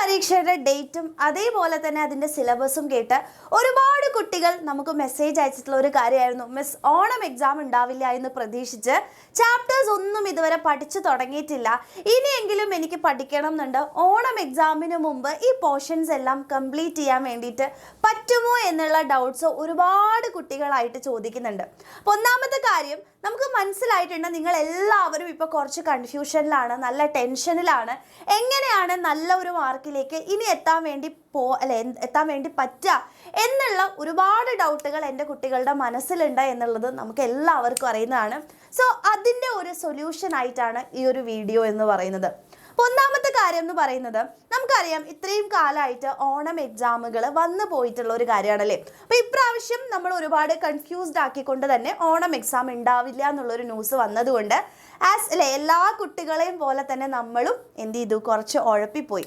പരീക്ഷയുടെ ഡേറ്റും അതേപോലെ തന്നെ അതിൻ്റെ സിലബസും കേട്ട് ഒരുപാട് കുട്ടികൾ നമുക്ക് മെസ്സേജ് അയച്ചിട്ടുള്ള ഒരു കാര്യമായിരുന്നു, മിസ് ഓണം എക്സാം ഉണ്ടാവില്ല എന്ന് പ്രതീക്ഷിച്ച് ചാപ്റ്റേഴ്സ് ഒന്നും ഇതുവരെ പഠിച്ചു തുടങ്ങിയിട്ടില്ല, ഇനിയെങ്കിലും എനിക്ക് പഠിക്കണം എന്നുണ്ട്, ഓണം എക്സാമിന് മുമ്പ് ഈ പോർഷൻസ് എല്ലാം കംപ്ലീറ്റ് ചെയ്യാൻ വേണ്ടിയിട്ട് പറ്റുമോ എന്നുള്ള ഡൗട്ട്സ് ഒരുപാട് കുട്ടികളായിട്ട് ചോദിക്കുന്നുണ്ട്. അപ്പോൾ ഒന്നാമത്തെ കാര്യം നമുക്ക് മനസ്സിലായിട്ടുണ്ട്, നിങ്ങൾ എല്ലാവരും ഇപ്പോൾ കുറച്ച് കൺഫ്യൂഷനിലാണ്, നല്ല ടെൻഷനിലാണ്. എങ്ങനെയാണ് നല്ല ഒരു മാർക്കിലേക്ക് ഇനി എത്താൻ വേണ്ടി പറ്റുക എന്നുള്ള ഒരുപാട് ഡൗട്ടുകൾ എൻ്റെ കുട്ടികളുടെ മനസ്സിലുണ്ട് എന്നുള്ളത് നമുക്ക് എല്ലാവർക്കും അറിയുന്നതാണ്. സോ അതിൻ്റെ ഒരു സൊല്യൂഷൻ ആയിട്ടാണ് ഈ ഒരു വീഡിയോ എന്ന് പറയുന്നത്. അപ്പോൾ ഒന്നാമത്തെ കാര്യം എന്ന് പറയുന്നത്, നമുക്കറിയാം ഇത്രയും കാലമായിട്ട് ഓണം എക്സാമുകൾ വന്നു പോയിട്ടുള്ള ഒരു കാര്യമാണല്ലേ. അപ്പോൾ ഇപ്രാവശ്യം നമ്മൾ ഒരുപാട് കൺഫ്യൂസ്ഡ് ആക്കിക്കൊണ്ട് തന്നെ ഓണം എക്സാം ഉണ്ടാവില്ല എന്നുള്ളൊരു ന്യൂസ് വന്നതുകൊണ്ട് എല്ലാ കുട്ടികളെയും പോലെ തന്നെ നമ്മളും എന്ത് ചെയ്തു, കുറച്ച് ഉഴപ്പിപ്പോയി.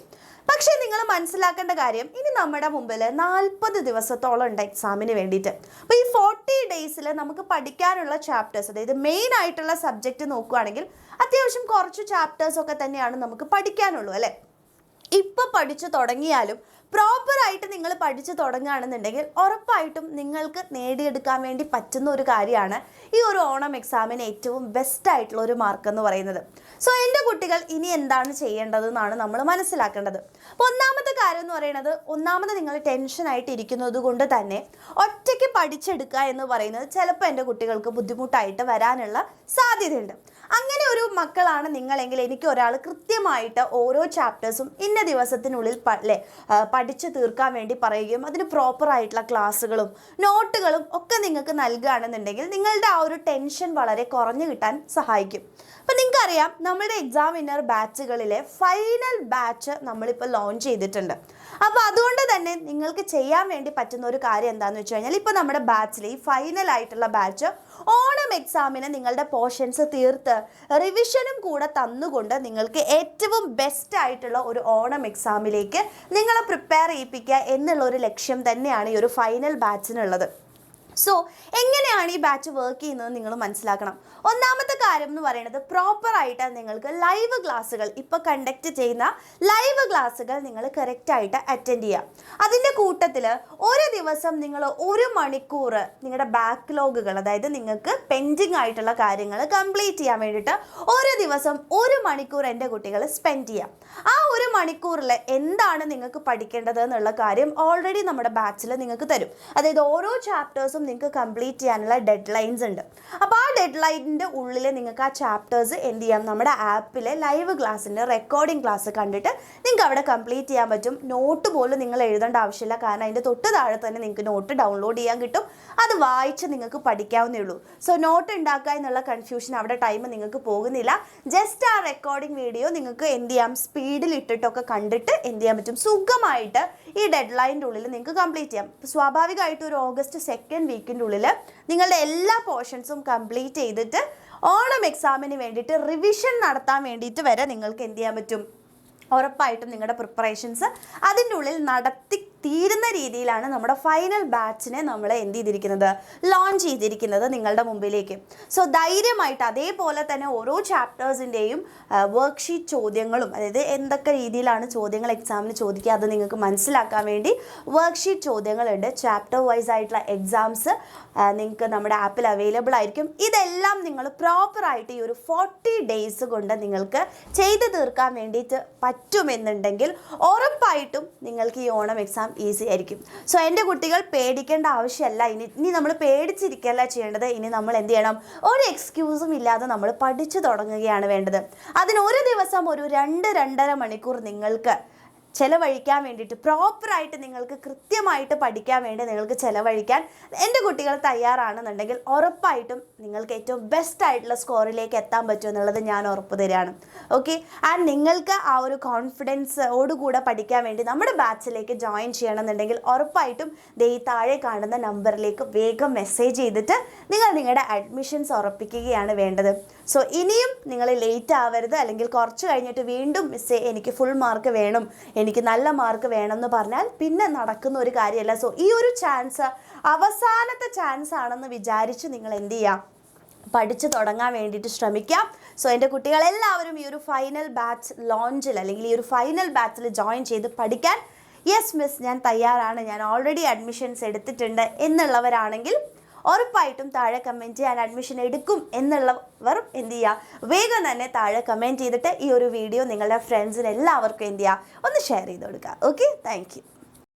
പക്ഷേ നിങ്ങൾ മനസ്സിലാക്കേണ്ട കാര്യം, ഇനി നമ്മുടെ മുമ്പിൽ 40 ദിവസത്തോളം ഉണ്ട് എക്സാമിന് വേണ്ടിയിട്ട്. അപ്പോൾ ഈ 40 ഡേയ്സിൽ നമുക്ക് പഠിക്കാനുള്ള ചാപ്റ്റേഴ്സ്, അതായത് മെയിൻ ആയിട്ടുള്ള സബ്ജക്റ്റ് നോക്കുകയാണെങ്കിൽ അത്യാവശ്യം കുറച്ച് ചാപ്റ്റേഴ്സൊക്കെ തന്നെയാണ് നമുക്ക് പഠിക്കാനുള്ളൂ അല്ലേ. ഇപ്പോൾ പഠിച്ചു തുടങ്ങിയാലും പ്രോപ്പറായിട്ട് നിങ്ങൾ പഠിച്ചു തുടങ്ങുകയാണെന്നുണ്ടെങ്കിൽ ഉറപ്പായിട്ടും നിങ്ങൾക്ക് നേടിയെടുക്കാൻ വേണ്ടി പറ്റുന്ന ഒരു കാര്യമാണ് ഈ ഒരു ഓണം എക്സാമിന് ഏറ്റവും ബെസ്റ്റ് ആയിട്ടുള്ള ഒരു മാർക്ക് എന്ന് പറയുന്നത്. സോ എൻ്റെ കുട്ടികൾ ഇനി എന്താണ് ചെയ്യേണ്ടതെന്നാണ് നമ്മൾ മനസ്സിലാക്കേണ്ടത്. അപ്പോൾ ഒന്നാമത്തെ കാര്യം എന്ന് പറയുന്നത്, ഒന്നാമത് നിങ്ങൾ ടെൻഷനായിട്ട് ഇരിക്കുന്നത് കൊണ്ട് തന്നെ ഒറ്റയ്ക്ക് പഠിച്ചെടുക്കുക എന്ന് പറയുന്നത് ചിലപ്പോൾ എൻ്റെ കുട്ടികൾക്ക് ബുദ്ധിമുട്ടായിട്ട് വരാനുള്ള സാധ്യതയുണ്ട്. അങ്ങനെ ഒരു മക്കളാണ് നിങ്ങളെങ്കിൽ എനിക്ക് ഒരാൾ കൃത്യമായിട്ട് ഓരോ ചാപ്റ്റേഴ്സും ഇന്ന ദിവസത്തിനുള്ളിൽ പഠിച്ചു തീർക്കാൻ വേണ്ടി പറയുകയും അതിന് പ്രോപ്പറായിട്ടുള്ള ക്ലാസ്സുകളും നോട്ടുകളും ഒക്കെ നിങ്ങൾക്ക് നൽകുകയാണെന്നുണ്ടെങ്കിൽ നിങ്ങളുടെ ആ ഒരു ടെൻഷൻ വളരെ കുറഞ്ഞു കിട്ടാൻ സഹായിക്കും. അപ്പം നിങ്ങൾക്കറിയാം, നമ്മുടെ എക്സാം വിന്നർ ബാച്ചുകളിലെ ഫൈനൽ ബാച്ച് നമ്മളിപ്പോൾ ലോഞ്ച് ചെയ്തിട്ടുണ്ട്. അപ്പോൾ അതുകൊണ്ട് തന്നെ നിങ്ങൾക്ക് ചെയ്യാൻ വേണ്ടി പറ്റുന്ന ഒരു കാര്യം എന്താണെന്ന് വെച്ച് കഴിഞ്ഞാൽ, ഇപ്പോൾ നമ്മുടെ ബാച്ചിൽ ഈ ഫൈനൽ ആയിട്ടുള്ള ബാച്ച് ഓണം എക്സാമിന് നിങ്ങളുടെ പോർഷൻസ് തീർത്ത് റിവിഷനും കൂടെ തന്നുകൊണ്ട് നിങ്ങൾക്ക് ഏറ്റവും ബെസ്റ്റ് ആയിട്ടുള്ള ഒരു ഓണം എക്സാമിലേക്ക് നിങ്ങളെ പ്രിപ്പയർ ചെയ്യിപ്പിക്കുക എന്നുള്ള ഒരു ലക്ഷ്യം തന്നെയാണ് ഈ ഒരു ഫൈനൽ ബാച്ചിനുള്ളത്. സോ എങ്ങനെയാണ് ഈ ബാച്ച് വർക്ക് ചെയ്യുന്നത് നിങ്ങൾ മനസ്സിലാക്കണം. ഒന്നാമത്തെ കാര്യം എന്ന് പറയുന്നത്, പ്രോപ്പറായിട്ട് നിങ്ങൾക്ക് ലൈവ് ക്ലാസ്സുകൾ, ഇപ്പോൾ കണ്ടക്ട് ചെയ്യുന്ന ലൈവ് ക്ലാസ്സുകൾ നിങ്ങൾ കറക്റ്റായിട്ട് അറ്റൻഡ് ചെയ്യുക. അതിൻ്റെ കൂട്ടത്തിൽ ഒരു ദിവസം നിങ്ങൾ 1 മണിക്കൂർ നിങ്ങളുടെ ബാക്ക്ലോഗുകൾ, അതായത് നിങ്ങൾക്ക് പെൻഡിങ് ആയിട്ടുള്ള കാര്യങ്ങൾ കംപ്ലീറ്റ് ചെയ്യാൻ വേണ്ടിയിട്ട് ഒരു ദിവസം 1 മണിക്കൂർ എൻ്റെ കുട്ടികൾ സ്പെൻഡ് ചെയ്യാം. ആ 1 മണിക്കൂറിൽ എന്താണ് നിങ്ങൾക്ക് പഠിക്കേണ്ടത് എന്നുള്ള കാര്യം ഓൾറെഡി നമ്മുടെ ബാച്ചിൽ നിങ്ങൾക്ക് തരും. അതായത് ഓരോ ചാപ്റ്റേഴ്സും നിങ്ങൾക്ക് കംപ്ലീറ്റ് ചെയ്യാനുള്ള ഡെഡ് ലൈൻസ് ഉണ്ട്. അപ്പോൾ ആ ഡെഡ് ലൈനിൻ്റെ ഉള്ളിൽ നിങ്ങൾക്ക് ആ ചാപ്റ്റേഴ്സ് എന്ത് ചെയ്യാം, നമ്മുടെ ആപ്പിലെ ലൈവ് ക്ലാസ്സിൻ്റെ റെക്കോർഡിംഗ് ക്ലാസ് കണ്ടിട്ട് നിങ്ങൾക്ക് അവിടെ കംപ്ലീറ്റ് ചെയ്യാൻ പറ്റും. നോട്ട് പോലും നിങ്ങൾ എഴുതേണ്ട ആവശ്യമില്ല, കാരണം അതിൻ്റെ തൊട്ട് താഴെ തന്നെ നിങ്ങൾക്ക് നോട്ട് ഡൗൺലോഡ് ചെയ്യാൻ കിട്ടും. അത് വായിച്ച് നിങ്ങൾക്ക് പഠിക്കാവുന്നേ ഉള്ളൂ. സോ നോട്ട് ഉണ്ടാക്കുക എന്നുള്ള കൺഫ്യൂഷൻ അവിടെ ടൈം നിങ്ങൾക്ക് പോകുന്നില്ല. ജസ്റ്റ് ആ റെക്കോർഡിംഗ് വീഡിയോ നിങ്ങൾക്ക് എന്ത് ചെയ്യാം, സ്പീഡിൽ ഇട്ടിട്ടൊക്കെ കണ്ടിട്ട് എന്ത് ചെയ്യാൻ പറ്റും, സുഖമായിട്ട് ഈ ഡെഡ് ലൈനിൻ്റെ ഉള്ളിൽ നിങ്ങൾക്ക് കംപ്ലീറ്റ് ചെയ്യാം. സ്വാഭാവികമായിട്ട് ഒരു ഓഗസ്റ്റ് 2nd വീക്കിൻ്റെ ഉള്ളിൽ നിങ്ങളുടെ എല്ലാ പോർഷൻസും കംപ്ലീറ്റ് ചെയ്തിട്ട് ഓണം എക്സാമിന് വേണ്ടിയിട്ട് റിവിഷൻ നടത്താൻ വേണ്ടിയിട്ട് വരെ നിങ്ങൾക്ക് എന്ത് ചെയ്യാൻ പറ്റും, ഉറപ്പായിട്ടും നിങ്ങളുടെ പ്രിപ്പറേഷൻസ് അതിൻ്റെ ഉള്ളിൽ നടത്തി തീരുന്ന രീതിയിലാണ് നമ്മുടെ ഫൈനൽ ബാച്ചിനെ നമ്മൾ എന്ത് ചെയ്തിരിക്കുന്നത്, ലോഞ്ച് ചെയ്തിരിക്കുന്നത് നിങ്ങളുടെ മുമ്പിലേക്ക്. സോ ധൈര്യമായിട്ട് അതേപോലെ തന്നെ ഓരോ ചാപ്റ്റേഴ്സിൻ്റെയും വർക്ക്ഷീറ്റ് ചോദ്യങ്ങളും, അതായത് എന്തൊക്കെ രീതിയിലാണ് ചോദ്യങ്ങൾ എക്സാമിന് ചോദിക്കുക അത് നിങ്ങൾക്ക് മനസ്സിലാക്കാൻ വേണ്ടി വർക്ക്ഷീറ്റ് ചോദ്യങ്ങളുണ്ട്. ചാപ്റ്റർ വൈസ് ആയിട്ടുള്ള എക്സാംസ് നിങ്ങൾക്ക് നമ്മുടെ ആപ്പിൽ അവൈലബിൾ ആയിരിക്കും. ഇതെല്ലാം നിങ്ങൾ പ്രോപ്പറായിട്ട് ഈ ഒരു 40 ഡേയ്സ് കൊണ്ട് നിങ്ങൾക്ക് ചെയ്തു തീർക്കാൻ വേണ്ടിയിട്ട് പറ്റുമെന്നുണ്ടെങ്കിൽ ഉറപ്പായിട്ടും നിങ്ങൾക്ക് ഈ ഓണം എക്സാം ഈസി ആയിരിക്കും. സോ എൻ്റെ കുട്ടികൾ പേടിക്കേണ്ട ആവശ്യമല്ല. ഇനി നമ്മൾ പേടിച്ചിരിക്കുകയല്ല ചെയ്യേണ്ടത്. ഇനി നമ്മൾ എന്ത് ചെയ്യണം, ഒരു എക്സ്ക്യൂസും ഇല്ലാതെ നമ്മൾ പഠിച്ചു തുടങ്ങുകയാണ് വേണ്ടത്. അതിന് ഒരു ദിവസം ഒരു 2-2.5 മണിക്കൂർ നിങ്ങൾക്ക് ചിലവഴിക്കാൻ വേണ്ടിയിട്ട്, പ്രോപ്പറായിട്ട് നിങ്ങൾക്ക് കൃത്യമായിട്ട് പഠിക്കാൻ വേണ്ടി നിങ്ങൾക്ക് ചിലവഴിക്കാൻ എൻ്റെ കുട്ടികൾ തയ്യാറാണെന്നുണ്ടെങ്കിൽ ഉറപ്പായിട്ടും നിങ്ങൾക്ക് ഏറ്റവും ബെസ്റ്റ് ആയിട്ടുള്ള സ്കോറിലേക്ക് എത്താൻ പറ്റും എന്നുള്ളത് ഞാൻ ഉറപ്പ് തരികയാണ്. ഓക്കെ, ആൻഡ് നിങ്ങൾക്ക് ആ ഒരു കോൺഫിഡൻസോടുകൂടെ പഠിക്കാൻ വേണ്ടി നമ്മുടെ ബാച്ചിലേക്ക് ജോയിൻ ചെയ്യണമെന്നുണ്ടെങ്കിൽ ഉറപ്പായിട്ടും ഈ താഴെ കാണുന്ന നമ്പറിലേക്ക് വേഗം മെസ്സേജ് ചെയ്തിട്ട് നിങ്ങൾ നിങ്ങളുടെ അഡ്മിഷൻസ് ഉറപ്പിക്കുകയാണ് വേണ്ടത്. സോ ഇനിയും നിങ്ങൾ ലേറ്റ് ആവരുത്, അല്ലെങ്കിൽ കുറച്ച് കഴിഞ്ഞിട്ട് വീണ്ടും മിസ്സേ എനിക്ക് ഫുൾ മാർക്ക് വേണം, എനിക്ക് നല്ല മാർക്ക് വേണമെന്ന് പറഞ്ഞാൽ പിന്നെ നടക്കുന്ന ഒരു കാര്യമല്ല. സോ ഈ ഒരു ചാൻസ് അവസാനത്തെ ചാൻസ് ആണെന്ന് വിചാരിച്ച് നിങ്ങൾ എന്ത് ചെയ്യുക, പഠിച്ചു തുടങ്ങാൻ വേണ്ടിയിട്ട് ശ്രമിക്കാം. സോ എൻ്റെ കുട്ടികളെല്ലാവരും ഈ ഒരു ഫൈനൽ ബാച്ച് ലോഞ്ചിൽ അല്ലെങ്കിൽ ഈ ഒരു ഫൈനൽ ബാച്ചിൽ ജോയിൻ ചെയ്ത് പഠിക്കാൻ യെസ് മിസ് ഞാൻ തയ്യാറാണ്, ഞാൻ ഓൾറെഡി അഡ്മിഷൻസ് എടുത്തിട്ടുണ്ട് എന്നുള്ളവരാണെങ്കിൽ ഉറപ്പായിട്ടും താഴെ കമൻറ്റ് ചെയ്യാൻ അഡ്മിഷൻ എടുക്കും എന്നുള്ളവർ എന്ത് ചെയ്യുക, വേഗം തന്നെ താഴെ കമൻറ്റ് ചെയ്തിട്ട് ഈ ഒരു വീഡിയോ നിങ്ങളുടെ ഫ്രണ്ട്സിന് എല്ലാവർക്കും എന്ത് ചെയ്യുക, ഒന്ന് ഷെയർ ചെയ്ത് കൊടുക്കുക. Okay, thank you.